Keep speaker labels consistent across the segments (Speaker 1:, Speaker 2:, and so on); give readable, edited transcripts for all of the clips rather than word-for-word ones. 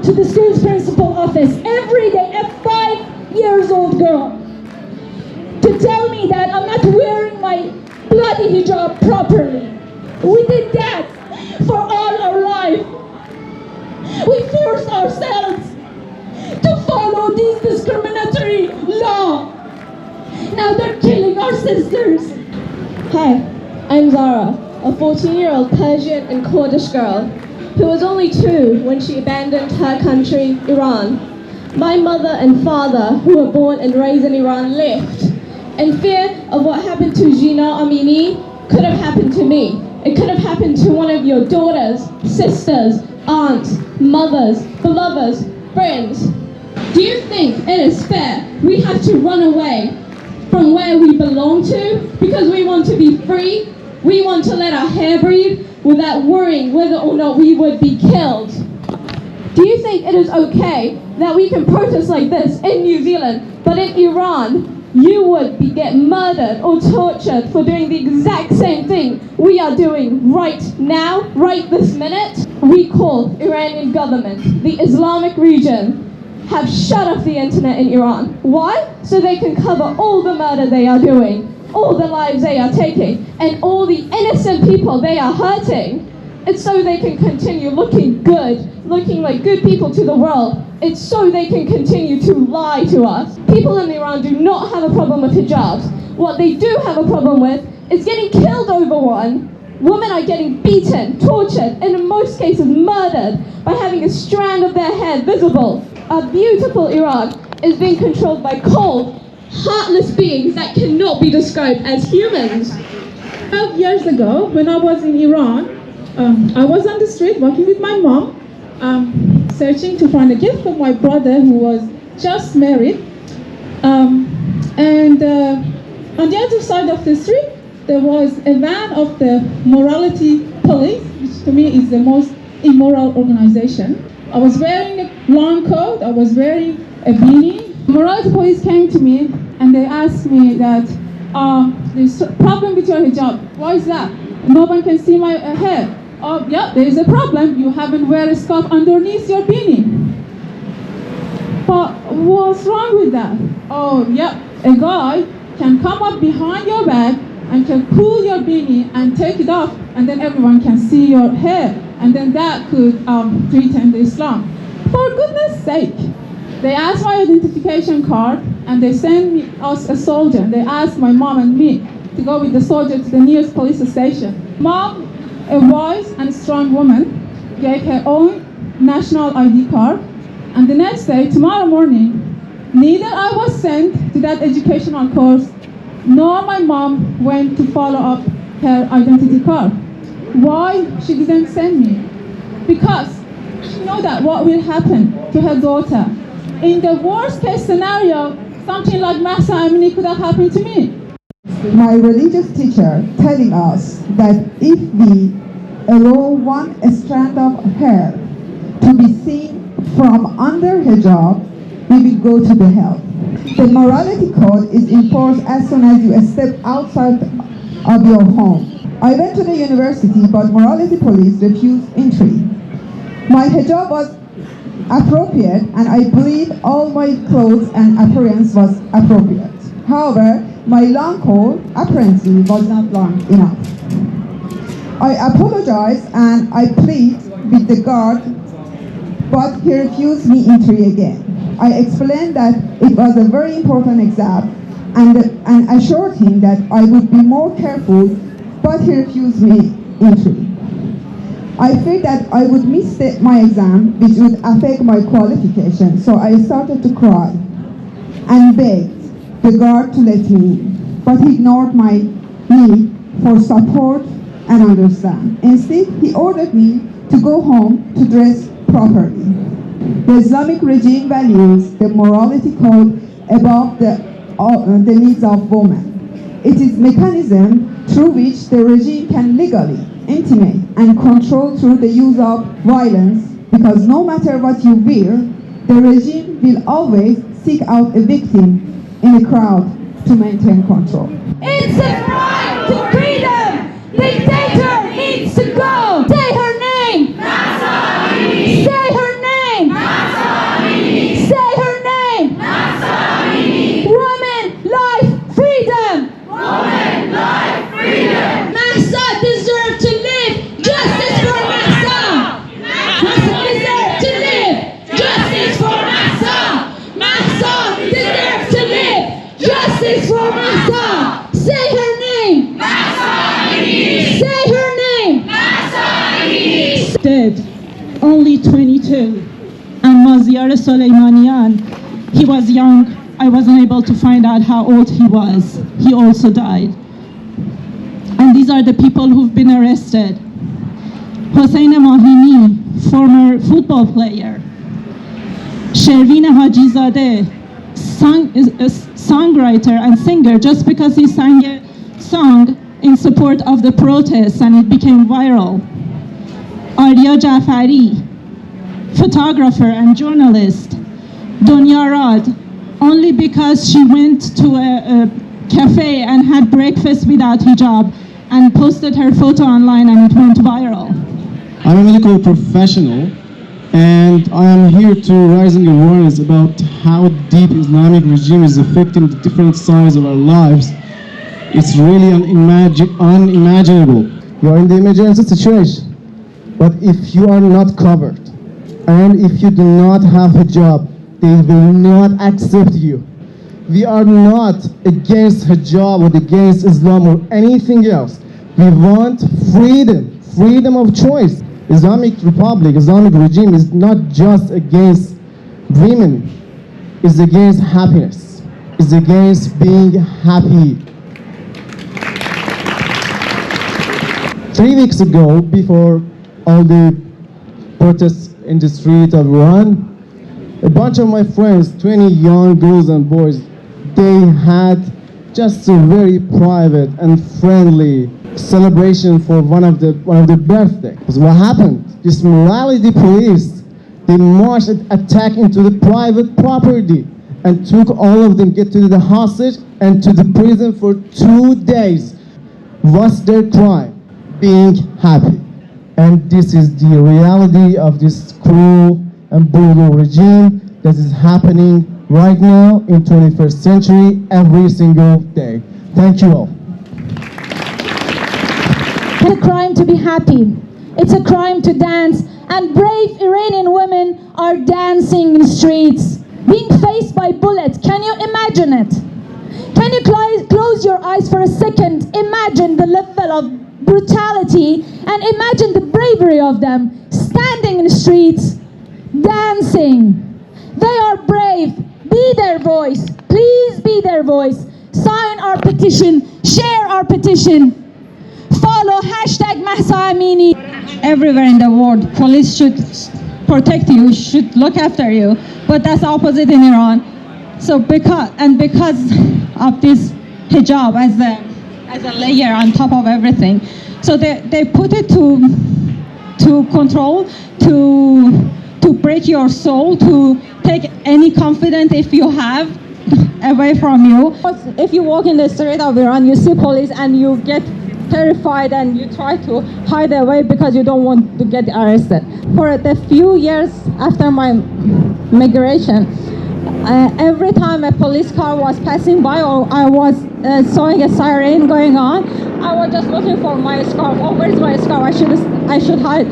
Speaker 1: to the school's principal office every day, a 5-year-old girl, to tell me that I'm not wearing my bloody hijab properly. We did that for all our life. We forced ourselves to follow this discriminatory law. Now they're killing our sisters.
Speaker 2: Hi, I'm Zara, a 14-year-old Persian and Kurdish girl who was only 2 when she abandoned her country, Iran. My mother and father, who were born and raised in Iran, left. And fear of what happened to Mahsa Amini could have happened to me. It could have happened to one of your daughters, sisters, aunts, mothers, beloveds, friends. Do you think it is fair we have to run away from where we belong to because we want to be free? We want to let our hair breathe without worrying whether or not we would be killed. Do you think it is okay that we can protest like this in New Zealand, but in Iran, you would get murdered or tortured for doing the exact same thing we are doing right now, right this minute? We call Iranian government, the Islamic region, have shut off the internet in Iran. Why? So they can cover all the murder they are doing, all the lives they are taking, and all the innocent people they are hurting. It's so they can continue looking good, looking like good people to the world. It's so they can continue to lie to us. People in Iran do not have a problem with hijabs. What they do have a problem with is getting killed over one. Women are getting beaten, tortured, and in most cases murdered by having a strand of their hair visible. Our beautiful Iran is being controlled by cold, heartless beings that cannot be described as humans.
Speaker 3: 12 years ago, when I was in Iran, I was on the street walking with my mom, searching to find a gift for my brother who was just married. On the other side of the street, there was a van of the morality police, which to me is the most immoral organization. I was wearing a long coat, I was wearing a beanie. Morality police came to me and they asked me that there's a problem with your hijab. Why is that? No one can see my hair. Oh, yeah, there is a problem. You haven't wear a scarf underneath your beanie. But what's wrong with that? Oh, yeah, a guy can come up behind your back and can pull your beanie and take it off, and then everyone can see your hair, and then that could threaten Islam. For goodness sake, they asked my identification card, and they sent us a soldier. They asked my mom and me to go with the soldier to the nearest police station. Mom, a wise and strong woman, gave her own national ID card, and the next day, tomorrow morning, neither I was sent to that educational course, nor my mom went to follow up her identity card. Why she didn't send me? Because she knows that what will happen to her daughter. In the worst case scenario, something like Mahsa Amini could have happened to me.
Speaker 4: My religious teacher telling us that if we allow one strand of hair to be seen from under hijab, we will go to the hell. The morality code is enforced as soon as you step outside of your home. I went to the university, but morality police refused entry. My hijab was appropriate, and I believe all my clothes and appearance was appropriate. However, my long coat apparently was not long enough. I apologize and I plead with the guard, but he refused me entry again. I explained that it was a very important exam and assured him that I would be more careful, but he refused me entry. I feared that I would miss my exam, which would affect my qualification, so I started to cry and begged the guard to let me in, but he ignored my need for support and understand. Instead, he ordered me to go home to dress properly. The Islamic regime values the morality code above the needs of women. It is a mechanism through which the regime can legally intimidate and control through the use of violence, because no matter what you wear, the regime will always seek out a victim in a crowd to maintain control.
Speaker 1: It's a right to freedom! Dictator needs to go! Say her name! Mahsa Amini! Say her name!
Speaker 5: And Maziar Soleimanian, he was young. I wasn't able to find out how old he was. He also died. And these are the people who've been arrested. Hossein Mahini, former football player. Shervin Hajizadeh, songwriter and singer, just because he sang a song in support of the protests and it became viral. Arya Jafari, photographer and journalist. Dunya Rad, only because she went to a cafe and had breakfast without hijab and posted her photo online and it went viral.
Speaker 6: I'm a medical professional and I am here to raising awareness about how deep Islamic regime is affecting the different sides of our lives. It's really unimaginable.
Speaker 7: You are in the emergency situation, but if you are not covered and if you do not have a job, they will not accept you. We are not against hijab or against Islam or anything else. We want freedom, freedom of choice. Islamic Republic, Islamic regime is not just against women, it's against happiness, it's against being happy. 3 weeks ago, before all the protests in the street of Iran, a bunch of my friends, 20 young girls and boys, they had just a very private and friendly celebration for one of the birthdays. Because what happened? This morality police, they marched and attacked into the private property and took all of them, get to the hostage and to the prison for 2 days. What's their crime? Being happy. And this is the reality of this cruel and brutal regime that is happening right now in 21st century every single day. Thank you all.
Speaker 1: It's a crime to be happy. It's a crime to dance, and brave Iranian women are dancing in streets, being faced by bullets. Can you imagine it? Can you close your eyes for a second? Imagine the level of brutality and imagine the bravery of them, standing in the streets, dancing. They are brave. Be their voice. Please be their voice. Sign our petition. Share our petition. Follow #Mahsa Amini.
Speaker 5: Everywhere in the world, police should protect you, should look after you, but that's opposite in Iran. So because of this hijab as a layer on top of everything, so they put it to control, to break your soul, to take any confidence if you have away from you. If you walk in the street of Iran, you see police and you get terrified and you try to hide away because you don't want to get arrested. For the few years after my migration, every time a police car was passing by or I was sawing a siren going on, I was just looking for my scarf. Oh, where's my scarf? I should hide.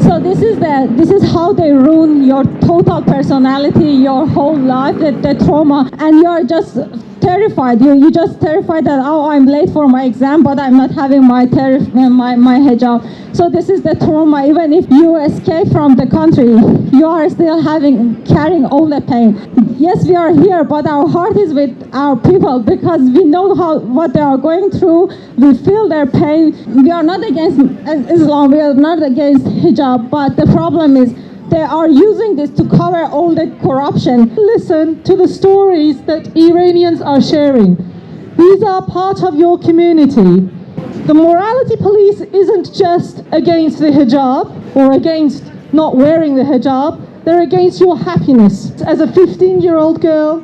Speaker 5: So this is how they ruin your total personality, your whole life, the trauma, and you're just terrified. You just terrified that, oh, I'm late for my exam, but I'm not having my hijab. So this is the trauma. Even if you escape from the country, you are still carrying all the pain. Yes, we are here, but our heart is with our people because we know what they are going through. We feel their pain. We are not against Islam. We are not against hijab, but the problem is they are using this to cover all the corruption.
Speaker 8: Listen to the stories that Iranians are sharing. These are part of your community. The morality police isn't just against the hijab or against not wearing the hijab. They're against your happiness. As a 15-year-old girl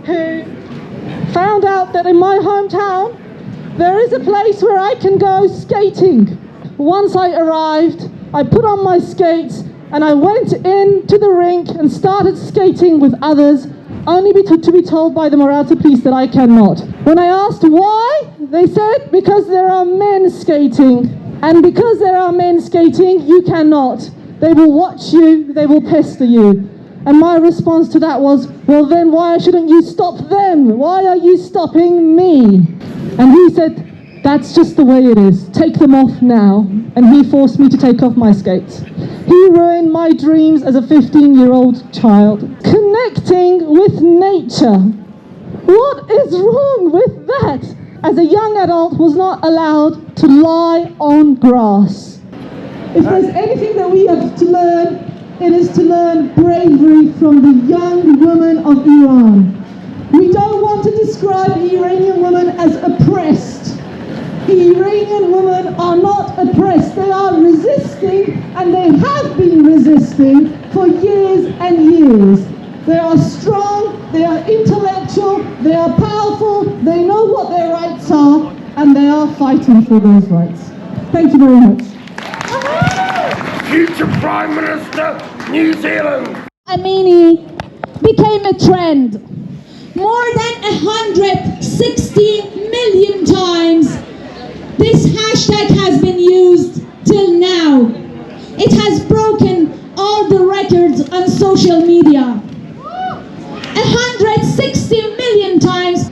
Speaker 8: who found out that in my hometown there is a place where I can go skating. Once I arrived, I put on my skates and I went into the rink and started skating with others, only to be told by the morality police that I cannot. When I asked why, they said, because there are men skating. And because there are men skating, you cannot. They will watch you, they will pester you. And my response to that was, well then why shouldn't you stop them? Why are you stopping me? And he said, That's just the way it is. Take them off now. And he forced me to take off my skates. He ruined my dreams as a 15-year-old child. Connecting with nature. What is wrong with that? As a young adult, was not allowed to lie on grass. If there's anything that we have to learn, it is to learn bravery from the young women of Iran. We don't want to describe Iranian women as oppressed. Iranian women are not oppressed. They are resisting, and they have been resisting for years and years. They are strong, they are intellectual, they are powerful, they know what their rights are, and they are fighting for those rights. Thank you very much.
Speaker 9: Future Prime Minister, New Zealand.
Speaker 1: Amini became a trend. More than 160 million times this hashtag has been used till now. It has broken all the records on social media. 160 million times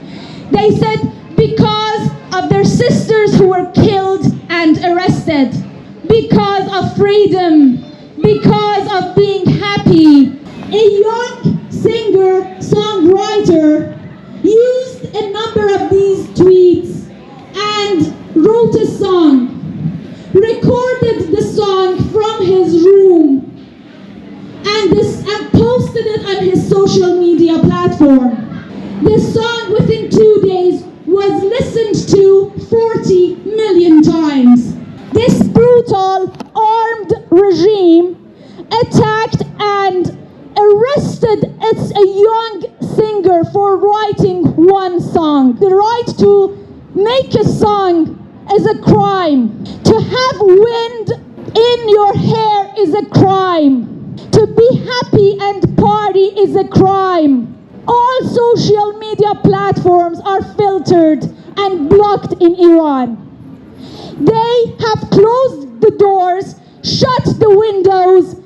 Speaker 1: they said because of their sisters who were killed and arrested, because of freedom, because of being happy. A young singer, songwriter used a number of these tweets and wrote a song, recorded the song from his room, and posted it on his social media platform. The song within 2 days was listened to 40 million times. This brutal armed regime attacked and arrested a young singer for writing one song. The right to make a song is a crime. To have wind in your hair is a crime. To be happy and party is a crime. All social media platforms are filtered and blocked in Iran. They have closed the doors, shut the windows,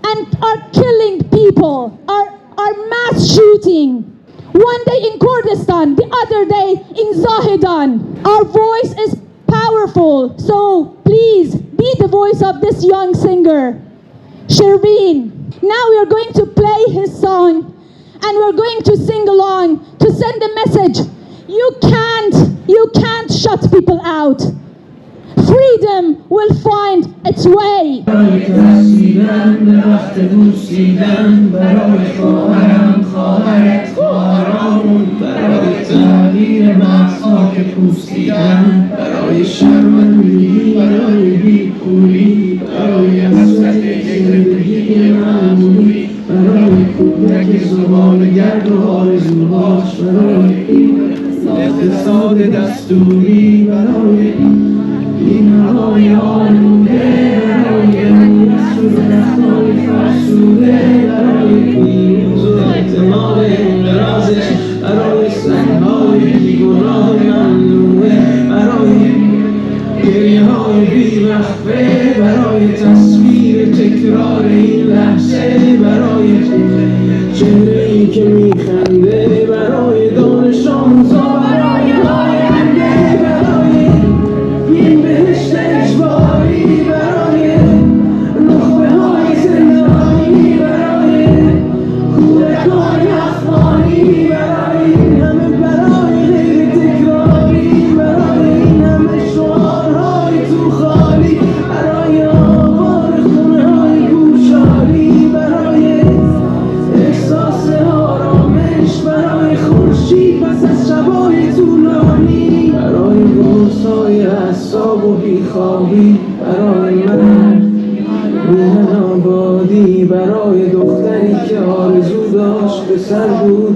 Speaker 1: and are killing people, are mass shooting. One day in Kurdistan, the other day in Zahedan. Our voice is powerful, so please be the voice of this young singer, Shervin. Now we are going to play his song, and we're going to sing along to send a message. You can't shut people out. Freedom will find its way.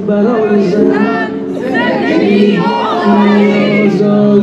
Speaker 10: برای زن زندگی آزادی